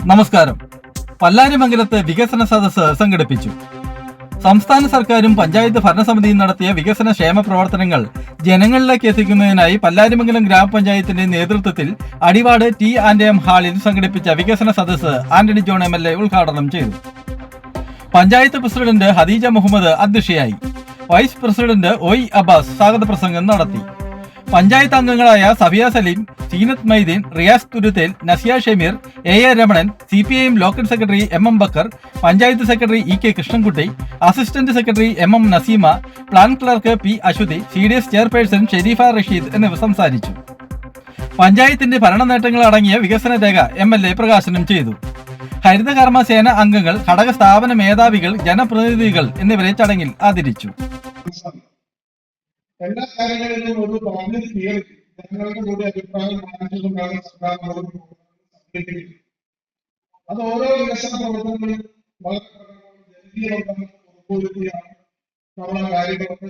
നമസ്കാരം. പല്ലാരിമംഗലത്ത് വികസന സദസ്സ് സംഘടിപ്പിച്ചു. സംസ്ഥാന സർക്കാരും പഞ്ചായത്ത് ഭരണസമിതിയും നടത്തിയ വികസന ക്ഷേമ പ്രവർത്തനങ്ങൾ ജനങ്ങളിലേക്ക് എത്തിക്കുന്നതിനായി പല്ലാരിമംഗലം ഗ്രാമപഞ്ചായത്തിന്റെ നേതൃത്വത്തിൽ അടിവാട് T&M ഹാളിൽ സംഘടിപ്പിച്ച വികസന സദസ്സ് ആന്റണി ജോൺ MLA ഉദ്ഘാടനം ചെയ്തു. പഞ്ചായത്ത് പ്രസിഡന്റ് ഹദീജ മുഹമ്മദ് അധ്യക്ഷയായി. വൈസ് പ്രസിഡന്റ് OI അബ്ബാസ് സ്വാഗത പ്രസംഗം നടത്തി. പഞ്ചായത്ത് അംഗങ്ങളായ Safiya Saleem, Seenath Maideen, Riyas Thuruthel, Nasiya Shameer, A Ramanan, CPIM local secretary MM Bakkar, panchayat secretary EK Krishnankutty, assistant secretary MM Naseema, plan clerk P Aswathi, CDS chairperson Sherifa Rasheed എന്നിവർ സംസാരിച്ചു. പഞ്ചായത്തിന്റെ ഭരണ നേട്ടങ്ങൾ അടങ്ങിയ വികസന രേഖ MLA പ്രകാശനം ചെയ്തു. ഹരിതകർമ്മ സേന അംഗങ്ങൾ, ഘടക സ്ഥാപന മേധാവികൾ, ജനപ്രതിനിധികൾ എന്നിവരെ ചടങ്ങിൽ ആദരിച്ചു. എല്ലാ കാര്യങ്ങളിലും ഒരു പബ്ലിക് ഹിയറിംഗ് ജനങ്ങളുടെ കൂടി അഭിപ്രായം മാനിച്ചുകൊണ്ടാണ് സർക്കാർ സംഘടിപ്പിക്കുന്നത്. അത് ഓരോ വികസന പ്രവർത്തനങ്ങളും വളരെ ജനകീയമാണ് നമ്മളെ കാര്യങ്ങളൊക്കെ